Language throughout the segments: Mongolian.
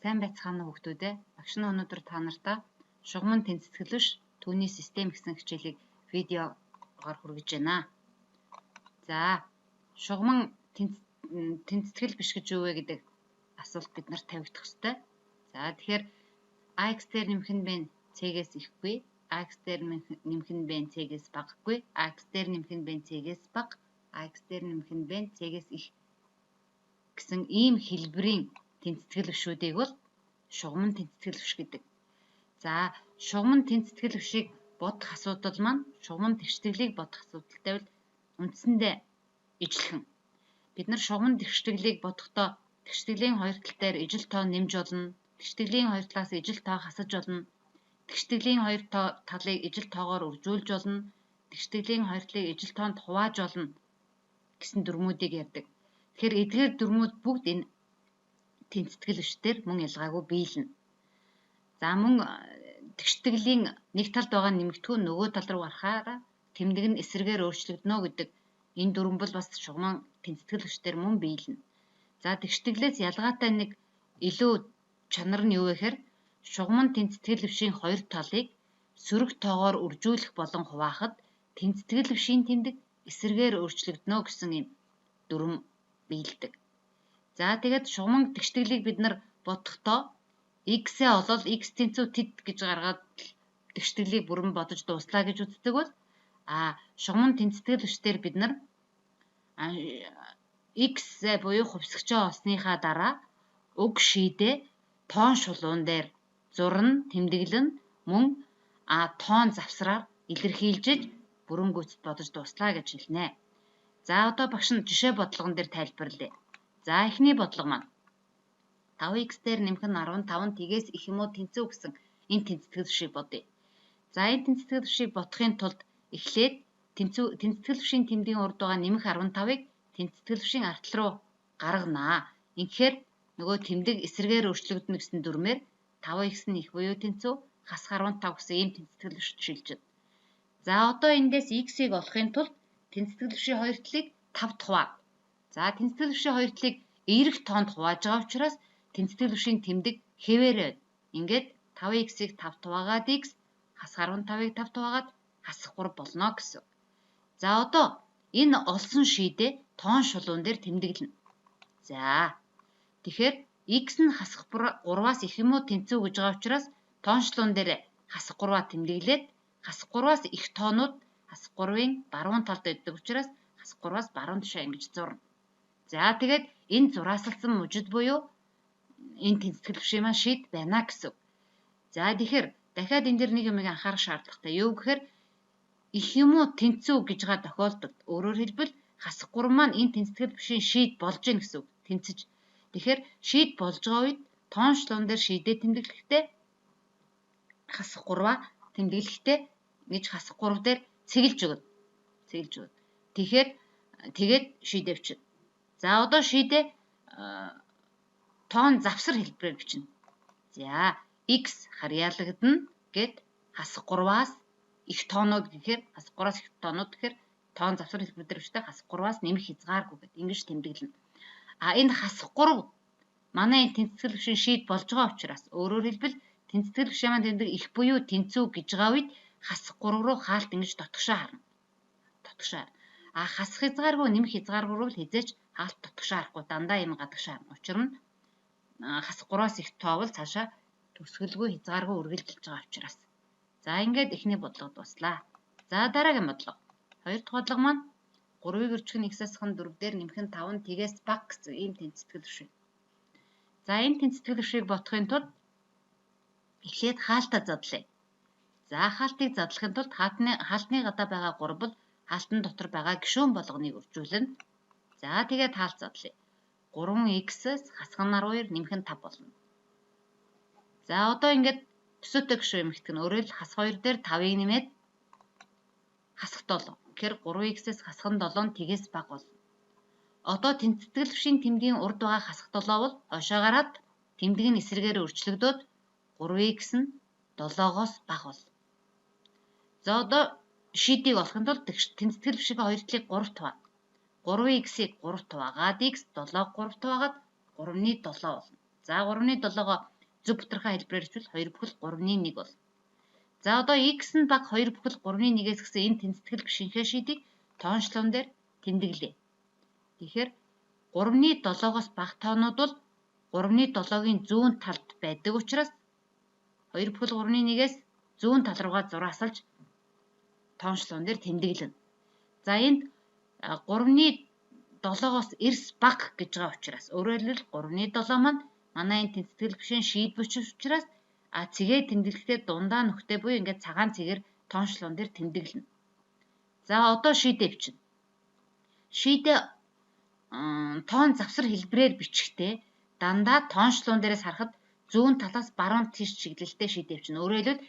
Сайн байцгаана уу хүүхдүүд ээ. Багш нь өнөөдөр та нартай шугамн тэнцэтгэлвш түүний систем гэсэн хичээлийг видеогоор хүргэж байна. За, шугамн тэнцэтгэл биш гэж юу вэ гэдэг асуулт бид нарт тавигдах ёстой. За, тэгэхээр AX дээр нэмэх нь бэн C-гээс ихгүй, AX дээр нэмэх нь бэн C-гээс багагүй, AX дээр нэмэх нь бэн C-гээс бага, AX дээр нэмэх нь бэн C-гээс их гэсэн ийм хэлбэрийн тэнцэтгэлвшүүдийг бол шугамн тэнцэтгэлвш гэдэг. За, шугамн тэнцэтгэлвшийг бодох асуудал маань шугамн тэгштгэлийг бодох асуудалтай бол үндсэндээ ижилхэн. Бид нар шугамн тэгштгэлийг бодохдоо тэгштгэлийн хоёр тал дээр ижил тоо нэмж болно. Тэгштгэлийн хоёр талаас ижил тоо хасаж болно. Тэгштгэлийн хоёр талыг ижил тоогоор үржүүлж болно. Тэгштгэлийн хоёр талыг ижил тоонд хувааж болно гэсэн дүрмүүдийг ярьдаг. Тэгэхээр эдгээр дүрмүүд бүгд энэ тэнцэтгэлвчдэр мөн ялгаагүй биелнэ. За мөн тэгштгэлийн нэг талд байгаа нэмэгдэхүүн нөгөө тал руу гарахаараа тэмдэг нь эсрэгээр өөрчлөгдөнө гэдэг энэ дүрм бол бас шугамн тэнцэтгэлвчдэр мөн биелнэ. За тэгштгэлээс ялгаатай нэг илүү чанар нь юу вэ гэхээр шугамн тэнцэтгэлвшийн хоёр талыг сөрөг тоогоор үржүүлэх болон хуваахад тэнцэтгэлвшийн тэмдэг эсрэгээр өөрчлөгдөнө гэсэн юм дүрм биелдэг. За тэгээд шугамн тэгштгэлийг бид нар бодохдоо x-ээ олол x тэнцүү тэд гэж гаргаад тэгштгэлийг бүрэн бодож дууслаа гэж үздэг бол шугамн тэнцэтгэлвчдэр бид нар x буюу хувьсгчаа олсныхаа дараа уг шийдээ тоон шулуун дээр зурна, тэмдэглэн мөн тоон завсраар илэрхийлжиж бүрэн гүйцэд бодож дууслаа гэж хэлнэ. За одоо багш нь жишээ бодлогон дээр тайлбарлая. За эхний бодлого маань 5x дээр нэмэх нь 15 тгээс их юм уу тэнцүү гэсэн энэ тэнцэтгэлвшийг бодъё. За энэ тэнцэтгэлвшийг бодохын тулд эхлээд тэнцэтгэлвшийн тэмдгийн урд байгаа нэмэх 15-ыг тэнцэтгэлвшийн артал руу гарганаа. Ингэхээр нөгөө тэмдэг эсрэгээр өөрчлөгдөнө гэсэн дүрмээр 5x нь их буюу тэнцүү хасах 15 гэсэн ийм тэнцэтгэлвшд шилжинэ. За одоо эндээс x-ийг олохын тулд тэнцэтгэлвшийн хоёр талыг 5 хуваа. За тэнцэтгэлвшийн хоёр талыг эерэг тоонд хувааж байгаа учраас тэнцэтгэлвшийн тэмдэг хэвээр байна. Ингээд 5x-ийг 5 хуваагаад x хасах 15-ыг 5 хуваагаад хасах 3 болно гэсэн. За одоо энэ олсон шийдээ тоон шулуун дээр тэмдэглэнэ. За тэгэхээр x нь хасах 3-аас их юм уу тэнцүү гэж байгаа учраас тоон шулуун дээр хасах 3-аа тэмдэглээд хасах 3-аас их тоонууд хасах 3-ын баруун талд байдаг учраас хасах 3-аас баруун тишээ ингэж зурна. За тэгээд энэ зураасалсан мужид буюу энэ тэнцэтгэлвшийн маань шийд байна гэсэн. За тэгэхээр дахиад энэ дэр нэг юмыг анхаарах шаардлагатай. Юу гэхээр их юм уу тэнцүү гэж байгаа тохиолдолд өөрөөр хэлбэл хасах 3 маань энэ тэнцэтгэлвшийн шийд болж гин гэсэн. Тэнцэж. Тэгэхээр шийд болж байгаа үед тоон шулуун дээр шийдээ тэмдэглэхдээ хасах 3-аа тэмдэглэхдээ ингэж хасах 3 дээр цэглэж өгнө. Цэглэж өгнө. Тэгэхээр тэгээд шийдээ бичнэ. За одоо шийдээ тоон завсар хэлбэрээр бичнэ. За x харьяалагдана гэд хасах 3-аас их тоонууд гэхээр хасах 3-аас их тоонууд гэхээр тоон завсар хэлбэрээр бичдэг хасах 3-аас нэмэх хязгааргүй гэд ингэж тэмдэглэнэ. Энэ хасах 3 манай тэнцэтгэлвшийн шийд болж байгаа учраас өөрөөр хэлбэл тэнцэтгэлвшийн маань тэмдэг их буюу тэнцүү гэж байгаа үед хасах 3 руу хаалт ингэж дотгошоо харна. Дотгошоо. Хасах хязгааргүй нэмэх хязгааргүй бол хизээч хаалт дотгошоо харахгүй дандаа юм гадагшаа харна. Учир нь хасах 3-аас их тоовол цаашаа төсгөлгүй хязгааргүй үргэлжилж байгаа учраас. За ингээд эхний бодлого дуслаа. За дараагийн бодлого. Хоёр дахь бодлого маань 3-ыг өрчих нь x-аас хан 4 дээр нэмэх нь 5 тгээс бага гэсэн ийм тэнцэтгэлвш. За энэ тэнцэтгэлвшийг бодохын тулд эхлээд хаалтаа задлаа. За хаалтыг задлахын тулд хаалтны гадаа байгаа 3 бол хаалтан дотор байгаа гишүүн болгоныг үржүүлнэ. За тэгээд хаалт задлаа. 3x-ээс хасах нь 12 нэмэх нь 5 болно. За одоо ингээд төсөөтэй гишүү эмэгтгэн өөрөөр хасах 2 дээр 5-ыг нэмээд хасах 7. Тэгэхээр 3x-ээс хасах нь 7 тгээс бага болно. Одоо тэнцэтгэлвшийн тэмдгийн урд байгаа хасах 7 бол хойшоо гараад тэмдэг нь эсрэгээр өөрчлөгдөөд 3x нь 7-оос бага болно. За одоо шийдийг олохын тулд тэнцэтгэлвшийн хоёр талыг 3 хуваа. 3x-ийг 3 хуваагаад x 7-г 3 хуваагаад 3-ны 7 болно. За 3-ны 7-гоо зөв бутархай хэлбэрээр хэлбэл 2 бүхэл 3-1 бол. За одоо x нь баг 2 бүхэл 3-1-ээс гэсэн энэ тэнцэтгэл бишийнхээ шийдийг тоончлон дээр тэмдэглэе. Тэгэхээр 3-7-оос бага тоонууд бол 3-7-гийн зүүн талд байдаг учраас 2 бүхэл 3-1-ээс зүүн тал руугаа зураасалж тоончлон дээр тэмдэглэнэ. За энд 3-7-оос эрс бага гэж байгаа учраас өөрөөр хэлбэл 3-7 маань манай энэ тэнцэтгэл бишийн шийдвэч учраас цэгээ тэмдэглэхдээ дундаа нүхтэй буюу ингээд цагаан цэгээр тоончлон дээр тэмдэглэнэ. За одоо шийдээ бичнэ. Шийдээ тоон завсар хэлбэрээр бичихтэй дандаа тоончлон дээрээс харахад зүүн талаас баруун тийш чиглэлтэй шийдээ бичнэ. Өөрөөр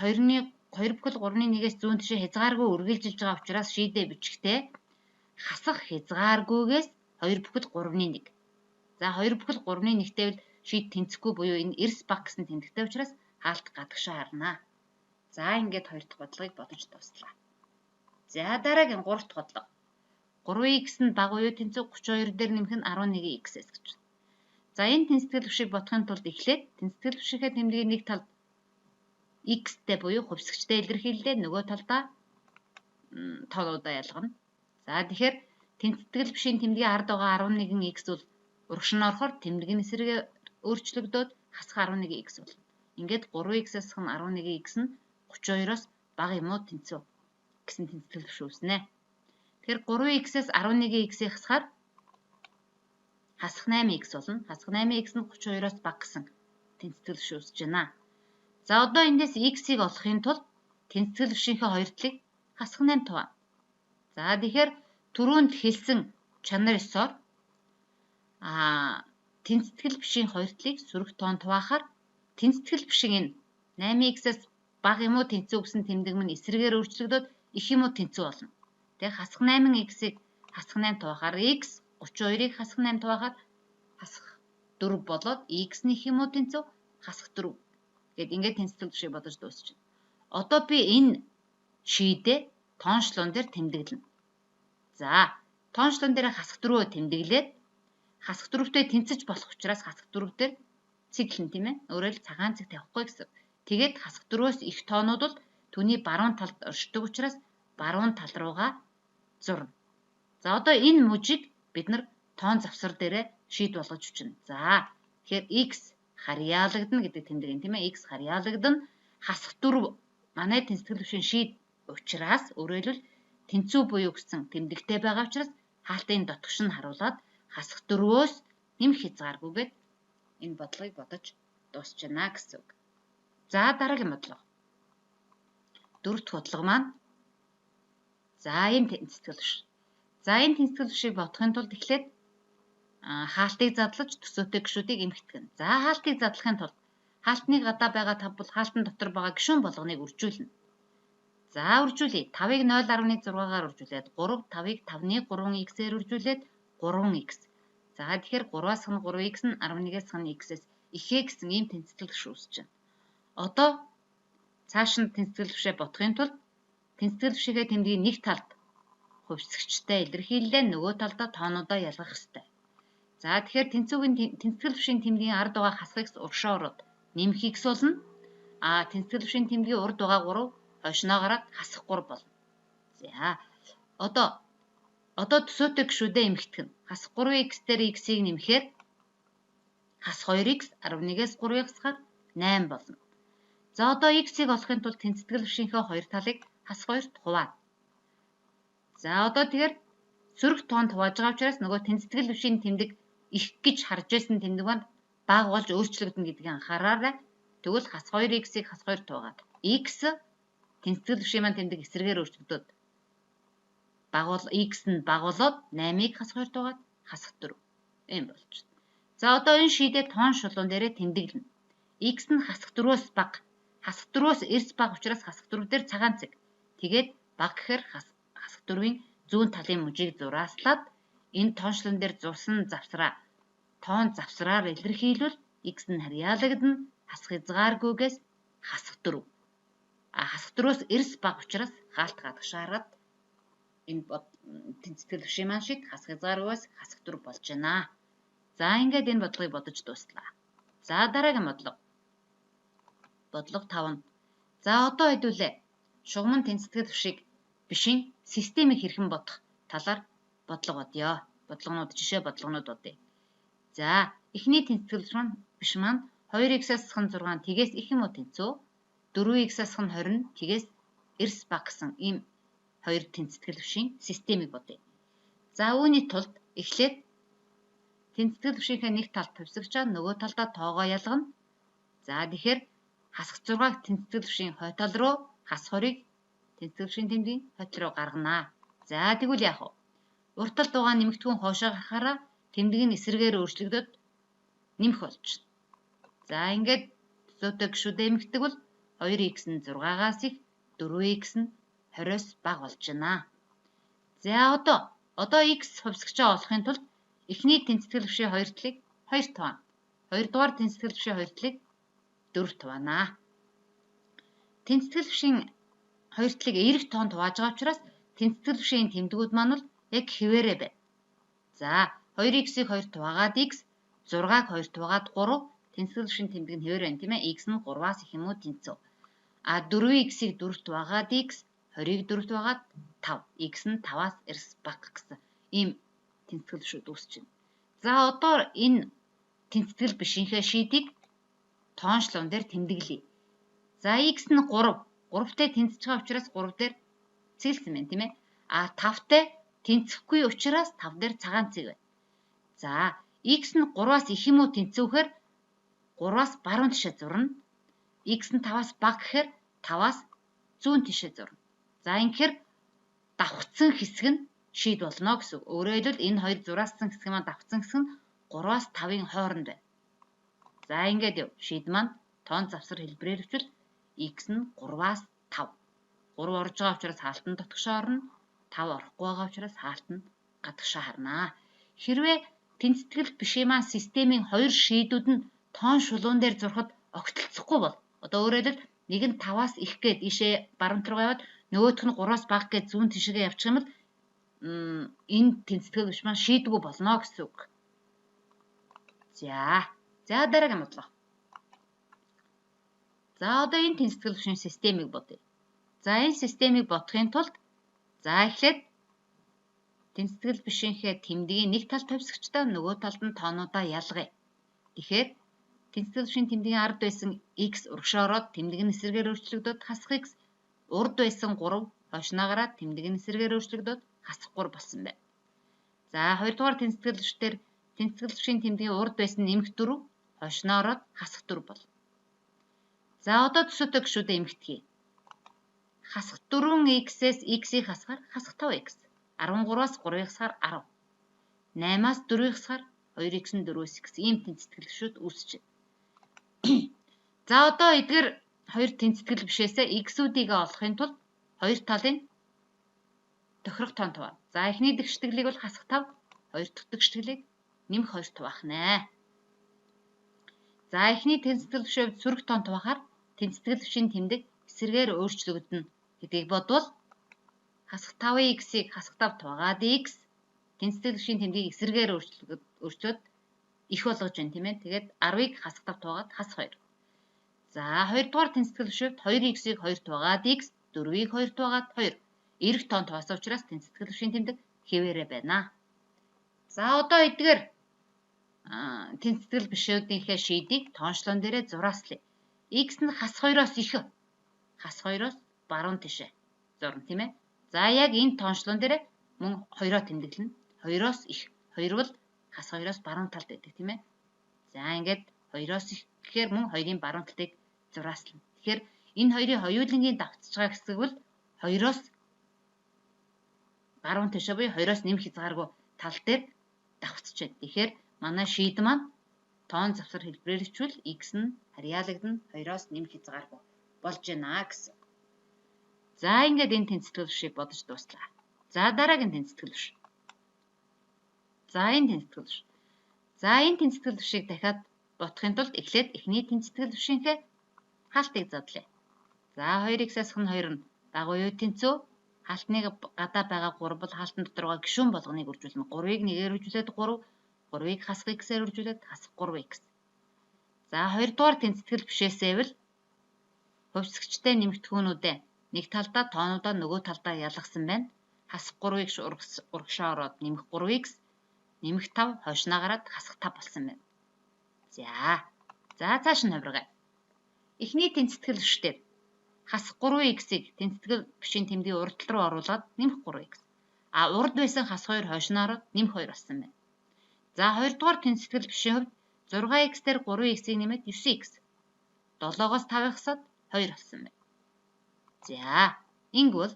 хэлбэл 2 бүхэл 3-1-ээс зүүн тишээ хязгааргүй үргэлжилж байгаа учраас шийдээ бичихтэй хасах хязгааргүйгээс 2 бүхэл 3-1. За 2 бүхэл 3-1-тэй бол шийд тэнцэхгүй буюу энэ эрс баг гэсэн тэмдэгтэй учраас хаалт гадагшаа харна. За ингээд 2 дахь бодлогыг бодож дуслаа. За дараагийн 3 дахь бодлого. 3x нь бага буюу тэнцүү 32 дээр нэмэх нь 11x-с гэж байна. За энэ тэнцэтгэл бишийг бодохын тулд эхлээд тэнцэтгэл бишийнхээ тэмдгийн нэг талд x-тэй буюу хувьсгчтэй илэрхийллээ, нөгөө талдаа тоонуудаа ялгана. За тэгэхээр тэнцэтгэл бишийн тэмдгийн ард байгаа 11x бол урагш нь орохоор тэмдгийн эсрэгээ өөрчлөгдөөд хасах 11x болно. Ингээд 3x-аас хань 11x нь 32-оос бага юм уу тэнцүү гэсэн тэнцэтгэл биш үүснэ. Тэгэхээр 3x-ээс 11x-ийг хасахаар хасах 8x болно. Хасах 8x нь 32-оос бага гэсэн тэнцэтгэл биш үүсэж байна. За одоо эндээс x-ийг олохын тулд тэнцэтгэл бишийнхээ хоёр талыг хасах 8 туваа. За тэгэхээр түрүүнд хэлсэн чанар ёсоор тэнцэтгэл бишийн хоёр талыг сөрөг тоон хуваахаар тэнцэтгэл бишийн энэ 8x-аас бага юм уу тэнцүү гэсэн тэмдэг мань эсрэгээр өөрчлөгдөөд их юм уу тэнцүү болно. Тэгээ хасах 8x-ийг хасах 8 хуваахаар x 32-ыг хасах 8 хуваахаар хасах 4 болоод x нь их юм уу тэнцүү хасах 4 гэд ингээд тэнцэтгэл бишийг бодож дуусч байна. Одоо би энэ шийдээ тоончлон дээр тэмдэглэнэ. За тоончлон дээр хасах 4-өө тэмдэглээд хасах 4-тэй тэнцэж болох учраас хасах 4 дээр циклэн тийм ээ. Өөрөөр хэл цагаан цэг тавихгүй гэсэн. Тэгээд хасах 4-өөс их тоонууд бол түүний баруун талд оршдог учраас баруун тал руугаа зурна. За одоо энэ мужийг бид нар тоон завсар дээрээ шийд болгож бичнэ. За тэгэхээр x харьяалагдана гэдэг тэмдэг тийм ээ. X харьяалагдана хасах 4 манай тэнцэтгэл бишийн шийд учраас өөрөөр хэлбэл тэнцүү буюу гэсэн тэмдэгтэй байгаа учраас хаалтын дотгош нь харуулад хасах 4-өөс нэмэх хязгааргүйгээд энэ бодлогыг бодож дуусч байна гэсэн үг. За дараагийн бодлого. 4 дахь бодлого маань за энэ тэнцэтгэл биш. За энэ тэнцэтгэл бишийг бодохын тулд эхлээд хаалтыг задлаж төсөөтэй гишүүдийг эмхтгэн. За хаалтыг задлахын тулд хаалтны гадаа байгаа тав бол хаалтан дотор байгаа гишүүн болгоныг үржүүлнэ. За үржүүлье. 5-ыг 0.6-гаар үржүүлээд 3, 5-ыг 5-ны 3x-ээр үржүүлээд 3x. За тэгэхээр 3-аас хань 3x нь 11-ээс хань x-с ихээ гэсэн ийм тэнцэтгэл биш үүсэж байна. Одоо цааш нь тэнцэтгэл бишээ бодохын тулд тэнцэтгэл бишийнхээ тэмдгийн нэг талд хувьсгчтай илэрхийллээ, нөгөө талдаа тоонуудаа ялгах ёстой. За тэгэхээр тэнцэтгэл бишийн тэмдгийн ард байгаа хасах x уршаа ороод нэмэх x болно. Тэнцэтгэл бишийн тэмдгийн урд байгаа 3 хойшноо гараад хасах 3 болно. За одоо төсөөтэй гишүүдээ эмхтгэн. Хасах 3x дээр x-ийг нэмэхээр хасах 2x 11-ээс 3-ыг хасахаар 8 болно. За одоо x-ийг олохын тулд тэнцэтгэл бишийнхээ хоёр талыг хасах 2-т хуваад. За одоо тэгэхээр сөрөг тоонд хувааж байгаа учраас нөгөө тэнцэтгэл бишийн тэмдэг их гэж харж байсан тэмдэг маань бага болж өөрчлөгдөн гэдгийг анхаараарай. Тэгвэл хасах 2x-ийг хасах 2-т хуваад x тэнцэтгэл бишийн маань тэмдэг эсрэгээр өөрчлөгдөөд x нь бага болоод 8-ыг хасах 2-т хуваад хасах 4 юм болж байна. За одоо энэ шийдээ тоон шулуун дээрээ тэмдэглэнэ. X нь хасах 4-өөс бага. Хасах 4-өөс эрс бага учраас хасах 4 дээр цагаан цэг. Тэгээд бага гэхээр хасах 4-ийн зүүн талын мужийг зурааслаад энэ тоончлон дээр зурсан завсраа тоон завсраар илэрхийлвэл x нь харьяалагдана хасах хязгааргүйгээс хасах 4. Хасах 4-өөс эрс бага учраас хаалт гадагшаараад энэ тэнцэтгэл бишийн маань шийд хасах хязгааргүйгээс хасах 4 болж байна. За ингээд энэ бодлогыг бодож дууслаа. За дараагийн бодлого. Бодлого 5. За одоо хэдүүлээ. Шугамн тэнцэтгэл бишийг бишийн системийг хэрхэн бодох талаар бодлого бодъё. Бодлогонууд жишээ бодлогонууд бодъё. За эхний тэнцэтгэл биш маань 2x-6 тгээс их юм уу тэнцүү? 4x-20 тгээс эрс баг гэсэн ийм хоёр тэнцэтгэл бишийн системийг бодъё. За үүний тулд эхлээд тэнцэтгэл бишийнхээ нэг талд төвсгчаа нөгөө талдаа тоогоо ялгана. За тэгэхээр хасах 6-г тэнцэтгэл бишийн хой тал руу, хасах 20-ыг тэнцэтгэл бишийн тэмдгийн хой тал руу гарганаа. За тэгвэл яах вэ? Урт талд байгаа нэмэгдэхүүн хоошоо гарахаараа тэмдэг нь эсрэгээр өөрчлөгдөд нэмэх болчихно. За ингээд төсөөтэй гишүүд эмэгдэг бол 2x нь 6-аас их, 4x нь 20-оос бага болж байна. За одоо x хувьсгчаа олохын тулд эхний тэнцэтгэл бишийн хоёр талыг 2 туваана. Хоёрдугаар тэнцэтгэл бишийн хоёр талыг 4 туваана. Тэнцэтгэл бишийн хоёр талыг эерэг тоон тувааж байгаа учраас тэнцэтгэл бишийн тэмдгүүд маань бол яг хэвээрээ байна. За 2x-ийг 2 туваагаад x, 6-г 2 туваагаад 3 тэнцэтгэл бишийн тэмдэг нь хэвээр байна тийм ээ. X нь 3-аас их юм уу тэнцүү. А 4x-ийг 4 туваагаад x, 20-ыг 4 туваагаад 5. X нь 5-аас эрс бага гэсэн ийм тэнцэтгэл бишүүд үүсэж байна. За одоо энэ тэнцэтгэл бишийнхээ шийдийг тоончлон дээр тэмдэглэе. За x нь 3. 3-тай тэнцэж байгаа учраас 3 дээр цэглсэн байна тийм ээ. А 5-тай тэнцэхгүй учраас 5 дээр цагаан цэг байна. За x нь 3-аас их юм уу тэнцвэхээр 3-аас баруун тишээ зурна. X нь 5-аас бага гэхээр 5-аас зүүн тишээ зурна. За ингэхээр давхцсан хэсэг нь шийд болно гэсэн. Өөрөөр хэлбэл энэ хоёр зураасан хэсэг маань давхцсан хэсэг нь 3-аас 5-ын хооронд байна. За ингээд шийд маань тоон завсар хэлбэрээр хөвчл x нь 3-аас 5. 3 орж байгаа учраас хаалтан дотгошоо орно. 5 орохгүй байгаа учраас хаалтан гадагшаа харнаа. Хэрвээ тэнцэтгэл бишийн маань системийн хоёр шийдүүд нь тоон шулуун дээр зурхад огтлцохгүй бол одоо өөрөөр хэлбэл нэг нь 5-аас их гээд ишээ баруун руу яваад нөгөөх нь 3-аас бага гээд зүүн тишээгээ явчих юм бол энэ тэнцэтгэл биш маань шийдвгүй болно гэсэн үг. За дараагийн бодлого. За одоо энэ тэнцэтгэл бишийн системийг бодъё. За энэ системийг бодохын тулд за эхлээд тэнцэтгэл бишийнхээ тэмдгийн нэг талд төвсгчдөө нөгөө талд нь тоонуудаа ялгая. Тэгэхээр тэнцэтгэл бишийн тэмдгийн ард байсан x урагшаа ороод тэмдэг нь эсрэгээр өөрчлөгдөд хасах x, урд байсан 3 хойшноо гараад тэмдэг нь эсрэгээр өөрчлөгдөд хасах 3 болсон байна. За хоёрдугаар тэнцэтгэл бишээр тэнцэтгэл бишийн тэмдгийн урд байсан нэмэх 4 хойшноо ороод хасах 4 бол. За одоо төсөөтэй гишүүдээ эмэгтгэе. Хасах 4x-ээс x-ийг хасахаар хасах 5x. 13-аас 3-ыг хасахаар 10. 8-аас 4-ыг хасахаар 2x нь 4-өөс x ийм тэнцэтгэл бишүүд үүсэж байна. За одоо эдгээр хоёр тэнцэтгэл бишээсээ x-үүдийг олохын тулд хоёр талын тохирох тоон туваана. За эхний дэгштэглийг бол хасах 5, хоёр дахь дэгштэглийг нэмэх 2 туваах нэ. За эхний тэнцэтгэл бишээ сөрөг тоон туваахаар тэнцэтгэл бишийн тэмдэг эсрэгээр өөрчлөгдөнө гэдгийг бодвол хасах 5x-ийг хасах 5 туваагаад x тэнцэтгэл бишийн тэмдгийг эсрэгээр өөрчлөөд их болгож байна тийм ээ. Тэгээд 10-ыг хасах 5 туваагаад хасах 2. За хоёрдугаар тэнцэтгэл бишүүд 2x-ийг 2 туваагаад x, 4-ийг 2 туваагаад 2. Эрэг тоон туваасан учраас тэнцэтгэл бишийн тэмдэг хэвээрээ байна. За одоо эдгээр тэнцэтгэл бишүүдийнхээ шийдийг тоончлон дээрээ зурааслая. X нь хас 2-оос их. Хас 2-оос баруун тишээ зурна тийм ээ. За яг энэ тоончлон дээрээ мөн 2-оо тэмдэглэнэ. 2-оос их. 2 бол хас 2-оос баруун талд байдаг тийм ээ. За ингээд 2-оос их гэхээр мөн 2-ын баруун талыг зурааслана. Тэгэхээр энэ хоёрын хоёулангийн давтж байгаа хэсэг бол 2-оос баруун тишээ буюу 2-оос нэмэх хязгааргүй тал дээр давтж байна. Тэгэхээр манай шийд маань тоон завсар хэлбэрээр хичвэл x нь харьяалагдана 2-оос нэмэх хязгааргүй болж байна гэсэн. За ингээд энэ тэнцэтгэл бишийг бодож дууслаа. За дараагийн тэнцэтгэл биш. За энэ тэнцэтгэл бишийг дахиад бодохын тулд эхлээд эхний тэнцэтгэл бишийнхээ хаалтыг задлаа. За 2x-аас хэн 2 нь бага уу тэнцүү? Хаалтныг гадаа байгаа 3 бол хаалтан дотор байгаа гишүүн болгоныг үржүүлнэ. 3-ыг нэгээр үржүүлээд 3, 3-ыг хасах x-ээр үржүүлээд хасах 3x. За хоёрдугаар тэнцэтгэл бишээсээвэл хувьсгчтэй нэмэгдэхүүнүүдээ нэг талдаа тоонуудаа нөгөө талдаа ялгасан байна. Хасах 3x урагшаа ороод нэмэх 3x нэмэх 5 хойшноо гараад хасах 5 болсон байна. За цааш нь хувиргая. Эхний тэнцэтгэл бишээр хасах 3x-ийг тэнцэтгэл бишийн тэмдгийн урд тал руу оруулаад нэмэх 3x. Урд байсан хас 2 хойшноо ороод нэмэх 2 болсон байна. За хоёрдугаар тэнцэтгэл бишийн хувьд 6x дээр 3x-ийг нэмээд 9x. 7-оос 5-ыг хасаад 2 болсон байна. За ингэвэл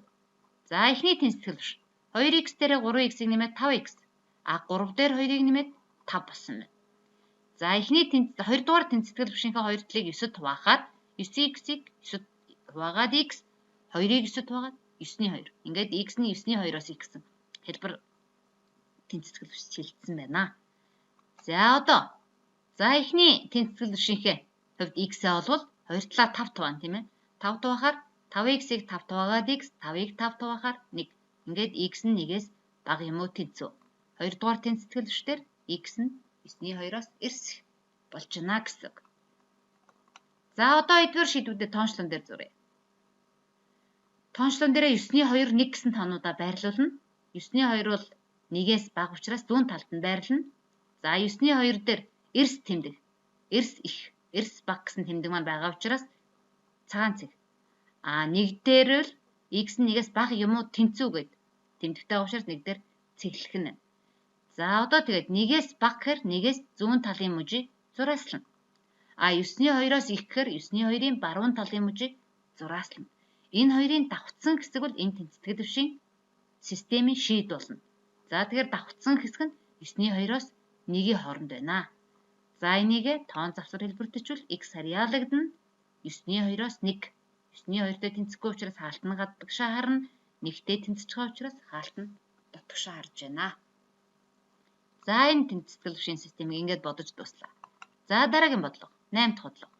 эхний тэнцэтгэл биш. 2x дээр 3x-ийг нэмээд 5x. 3 дээр 2-ыг нэмээд 5 болсон байна. За хоёрдугаар тэнцэтгэл бишийнхээ хоёр талыг 9-д хуваахаар 9x-ийг 9-д хуваагаад x 2-ыг 9-д хуваагаад 9-ний 2. Ингээд x-ний 9-ний 2-оос x-сэн хэлбэр тэнцэтгэл биш шилжсэн байна. За эхний тэнцэтгэл бишийнхээ хувьд x-ээ олвол хоёр талаа 5 туваана тийм ээ. 5 туваахаар 5x-ийг 5 хуваагаад x 5-ыг 5 хуваагаар 1. Ингээд x нь 1-ээс бага юм уу тэнцүү. Хоёрдугаар тэнцэтгэл бишээр x нь 9-ний 2-оос эрс болж байна гэсэн. За эдгээр шийдвүүдэд тоончлон дээр зуръя. Тоончлон дээр 9-ний 2 1 гэсэн тоонуудаа байрлуулна. 9-ний 2 бол 1-ээс бага учраас зүүн талд нь байрлана. За 9-ний 2 дээр эрс тэмдэг. Эрс бага гэсэн тэмдэг маань байгаа учраас цагаан цэг. 1 дээр л x нь 1-ээс бага юм уу тэнцүү гэд тэмдэгтэй учраас 1 дээр цэглэх нь. За тэгээд 1-ээс бага гэхээр 1-ээс зүүн талын мужийг зурааслана. 9-ний 2-оос их гэхээр 9-ний 2-ын баруун талын мужийг зурааслана. Энэ хоёрын давхцсан хэсэг бол энэ тэнцэтгэл бишийн системийн шийд болно. За тэгэхээр давхцсан хэсэг нь 9-ний 2-оос 1-ийн хооронд байна. За энийг тоон завсар хэлбэртжүүл x харьяалагдана 9-ний 2-оос 1. 9-ний 2-тэй тэнцэхгүй учраас хаалт нь гадагшаа харна. 1-тэй тэнцэж байгаа учраас хаалт нь дотгошоо харж байна. За энэ тэнцэтгэл бишийн системийг ингээд бодож дуслаа. За дараагийн бодлого 8 дахь бодлого.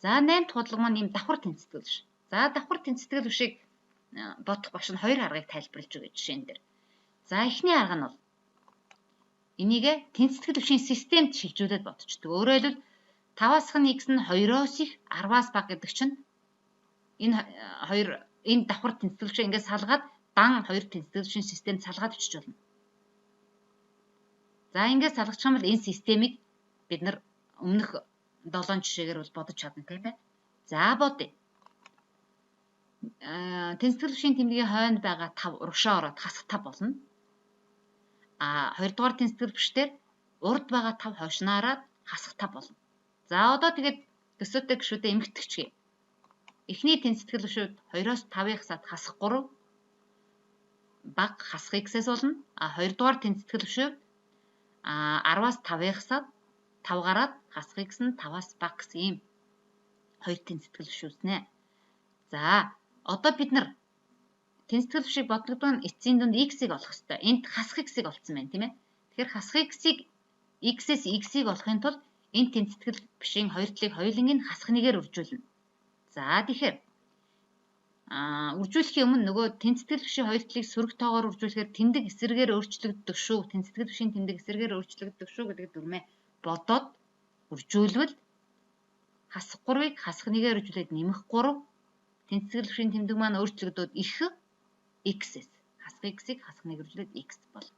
За 8 дахь бодлого маань ийм давхар тэнцэтгэл биш. За давхар тэнцэтгэл бишийг бодох багш нь хоёр аргыг тайлбарлаж өгье жишээн дээр. За эхний арга нь бол энийг тэнцэтгэл бишийн системд шилжүүлээд бодчихдог. Өөрөөр хэлбэл 5-аас нь x нь 2-оос их 10-аас бага гэдэг чинь энэ давхар тэнцэтгэл бишээ ингээд салгаад дан хоёр тэнцэтгэл бишийн системд салгаад өчөж болно. За ингээд салгачих юм бол энэ системийг бид нар өмнөх 7 жишээгээр бол бодож чадна тийм ээ. За бодъё. Тэнцэтгэл бишийн тэмдгийн хойнд байгаа 5 урагшаа ороод хасах 5 болно. Хоёрдугаар тэнцэтгэл бишээр урд байгаа 5 хойшноо хараад хасах 5 болно. За тэгээд төсөөтэй гишүүдээ эмгэгтгэжье. Эхний тэнцэтгэл бишүүд 2-оос 5-ыг хасаад хасах 3 бага хасах x-с болно. Хоёрдугаар тэнцэтгэл бишүүд 10-аас 5-ыг хасаад 5 гараад хасах x нь 5-аас бага гэсэн юм хоёр тэнцэтгэл биш үзнэ. За бид нар тэнцэтгэл бишийг бодлогдсон эцсийн дунд x-ийг олох ёстой. Энд хасах x-ийг олцсон байна тийм ээ. Тэгэхээр хасах x-ээс x-ийг олохын тулд энэ тэнцэтгэл бишийн хоёр талыг хоёуланг нь хасах нэгээр үржүүлнэ. За тэгэхээр үржүүлэхийн өмнө нөгөө тэнцэтгэл бишийн хоёр талыг сөрөг тоогоор үржүүлэхээр тэмдэг эсрэгээр өөрчлөгддөг шүү. Тэнцэтгэл бишийн тэмдэг эсрэгээр өөрчлөгддөг шүү гэдэг дүрмээ бодоод үржүүлвэл хасах 3-ыг хасах нэгээр үржүүлээд нэмэх 3 тэнцэтгэл бишийн тэмдэг маань өөрчлөгдөд их x-с хасах x-ийг хасах нэгээр үржүүлээд x болно.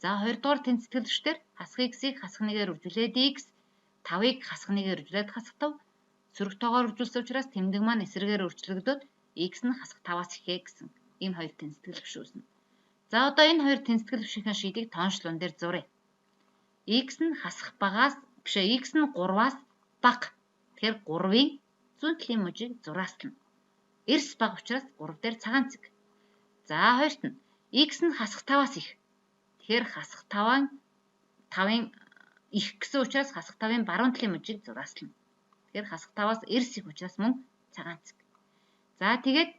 За хоёрдугаар тэнцэтгэл бишээр хасах x-ийг хасах нэгээр үржүүлээд x 5-ыг хасах нэгээр үржүүлээд хасах 5 сөрөг тоогоор үржүүлсэн учраас тэмдэг маань эсрэгээр өөрчлөгдөд x нь хасах 5-аас ихээ гэсэн ийм хоёр тэнцэтгэл биш үүснэ. За энэ хоёр тэнцэтгэл бишийнхээ шийдийг тоончлон дээр зуръя. x нь хасах багаас x нь 3-аас бага. Тэгэхээр 3-ын зүүн талын мужийг зурааслана. Эрс бага учраас 3 дээр цагаан цэг. За хоёрт нь x нь хасах 5-аас их. Тэгэхээр хасах 5-ын их гэсэн учраас хасах 5-ын баруун талын мужийг зурааслана. Тэгэхээр хасах 5-аас эрс их учраас мөн цагаан цэг. За тэгээд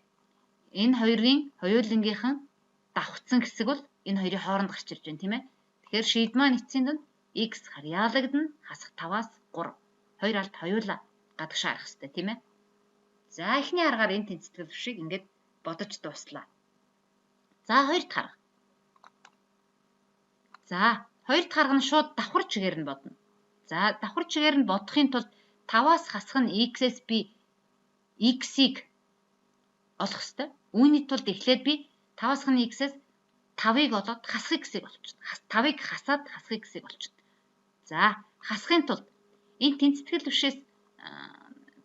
энэ хоёрын хоёулангийнх нь давхцсан хэсэг бол энэ хоёрын хооронд гарч ирж байна тийм ээ. Тэгэхээр шийд маань эцсийн дунд x харьяалагдана хасах 5-аас 3. Хоёр алд хоёулаа гадагшаа харах хэрэгтэй тийм ээ. За эхний аргаар энэ тэнцэтгэл бишийг ингээд бодож дуслаа. За хоёр дахь арга. За хоёр дахь арга нь шууд давхар чигээр нь бодно. За давхар чигээр нь бодохын тулд 5-аас хасах нь x-ээс би x-ийг олох ёстой. Үүний тулд эхлээд би 5-аас хасах нь x-ээс 5-ыг олоод хасах x-ийг олчихно. 5-ыг хасаад хасах x-ийг олчихно. За хасахын тулд энэ тэнцэтгэл төвшөөс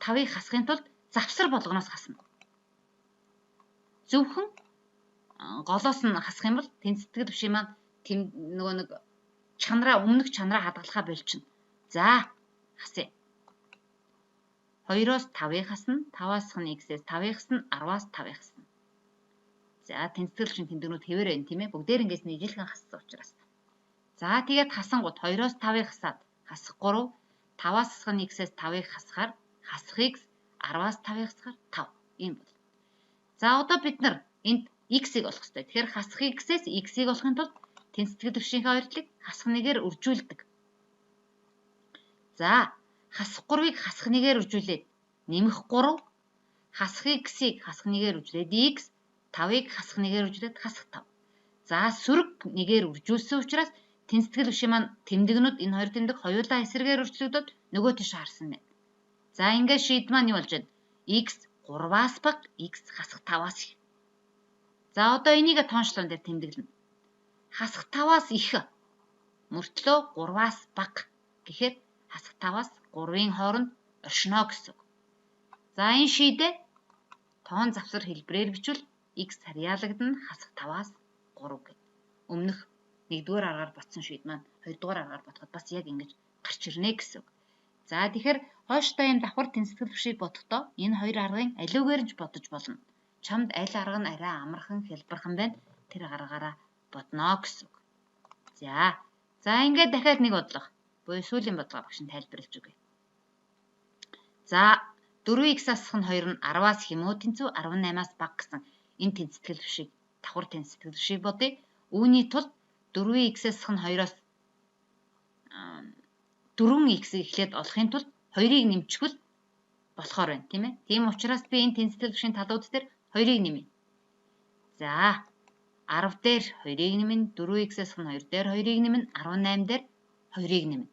5-ыг хасахын тулд завсар болгоноос хасна. Зөвхөн голоос нь хасах юм бол тэнцэтгэл төвшин маань нөгөө нэг чанараа өмнөх чанараа хадгалахаа болчихно. За хасъя. 2-оос 5-ыг хасна. 5-аас хасах нь x-ээс 5-ыг хасна. 10-аас 5-ыг хасна. За тэнцэтгэл төвшин тэмдэгнүүд хэвээр байна тийм ээ. Бүгдээр ингээс нь ижилхэн хассан учраас. За тэгээд хасангууд 2-оос 5-ыг хасаад хасах 3. 5-аас хасах нь x-ээс 5-ыг хасахаар хасах x 10-аас 5-ыг хасахаар 5. Ийм бол. За одоо бид нар энд x-ийг олох хэрэгтэй. Тэгэхээр хасах x-ээс x-ийг олохын тулд тэнцэтгэл төвшинхээ хоёр талыг хасах нэгээр үржүүлдэг. За хасах 3-ыг хасах нэгээр үржүүлээд нэмэх 3. Хасах x-ийг хасах нэгээр үржүүлээд x. 5-ыг хасах нэгээр үржүүлээд хасах 5. За сөрөг нэгээр үржүүлсэн учраас тэнцэтгэл төвшин маань тэмдэгнүүд энэ хоёр тэмдэг хоёулаа эсрэгээр үржлэгдээд нөгөө тийш харсан байна. За ингээд шийд маань юу болж байна? X 3-аас бага, x хасах 5-аас их. За одоо энийг тоончлон дээр тэмдэглэнэ. Хасах 5-аас их мөртлөө 3-аас бага гэхээр хасах 5-аас 3-ын хооронд оршино гэсэн. За энэ шийдээ тоон завсар хэлбэрээр бичвэл x харьяалагдана хасах 5-аас 3 гэдэг. Өмнөх 1-р аргаар батсан шийд маань 2-р аргаар бодоход бас яг ингэж гарч ирнэ гэсэн. За тэгэхээр хойштой энэ давхар тэнцэтгэл төвшийг бодохдоо энэ хоёр аргын аливаар нь бодож болно. Чамд аль арга нь арай амархан хялбархан байна. Тэр аргаараа бодно гэсэн. За ингээд дахиад нэг бодлого. Буюу сүүлийн бодлого багш нь тайлбарлаж өгье. За 4x-аас хасах нь 2 нь 10-аас их юм уу тэнцүү 18-аас бага гэсэн энэ тэнцэтгэл төвшийг давхар тэнцэтгэл төвшийг бодъё. Үүний тулд 4x-аас хасах нь 2-оос 4x-ийг эхлээд олохын тулд 2-ыг нэмчихвэл болохоор байна, тийм ээ. Тийм учраас би энэ тэнцэтгэл төвшийн талууд дээр 2-ыг нэмье. За 10 дээр 2-ыг нэмнэ, 4x-аас хасах нь 2 дээр 2-ыг нэмнэ, 18 дээр 2-ыг нэмнэ.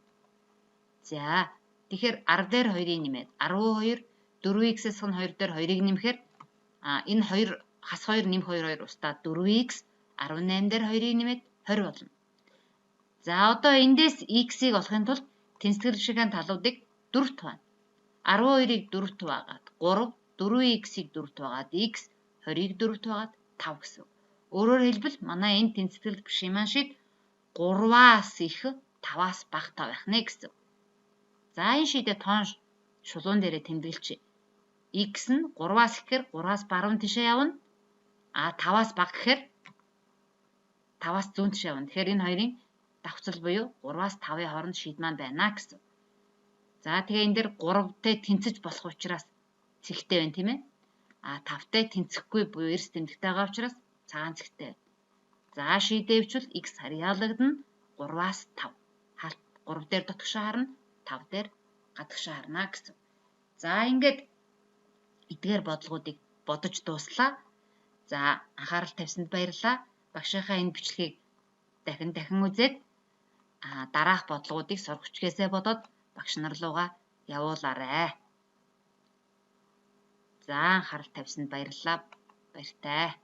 За тэгэхээр 10 дээр 2-ыг нэмээд 12 4x-ээс хасах нь 2 дээр 2-ыг нэмэхээр энэ 2 хас 2 нэмэх 2 устдаа 4x 18 дээр 2-ыг нэмээд 20 болно. За одоо эндээс x-ийг олохын тулд тэнцэтгэл төвшингийн талуудыг 4-т хуваана. 12-ыг 4-т хуваагаад 3, 4x-ийг 4-т хуваагаад x, 20-ыг 4-т хуваагаад 5 гэсэн. Өөрөөр хэлбэл манай энэ тэнцэтгэл төвшин маань шийд 3-аас их 5-аас бага байх нэ гэсэн. За энэ шийдээ тоон шулуун дээрээ тэмдэглэчээ. X нь 3-аас их гэхээр 3-аас баруун тишээ явна. 5-аас бага гэхээр 5-аас зүүн тишээ явна. Тэгэхээр энэ хоёрын давхцал буюу 3-аас 5-ын хооронд шийд маань байна гэсэн. За тэгээ энэ дээр 3-тэй тэнцэж болох учраас цэгтэй байна тийм ээ. 5-тай тэнцэхгүй буюу эрс тэмдэгтэй байгаа учраас цагаан цэгтэй байна. За шийдээ бичвэл x харьяалагдана 3-аас 5. 3 дээр дотгошоо харна, 5 дээр гадагшаа харна гэсэн. За ингээд эдгээр бодлогуудыг бодож дууслаа. За анхаарал тавьсанд баярлалаа. Багшийнхаа энэ бичлэгийг дахин үзээд дараах бодлогуудыг сургачгээсээ бодоод багш нар руугаа явуулаарай. За анхаарал тавьсанд баярлалаа. Баяртай.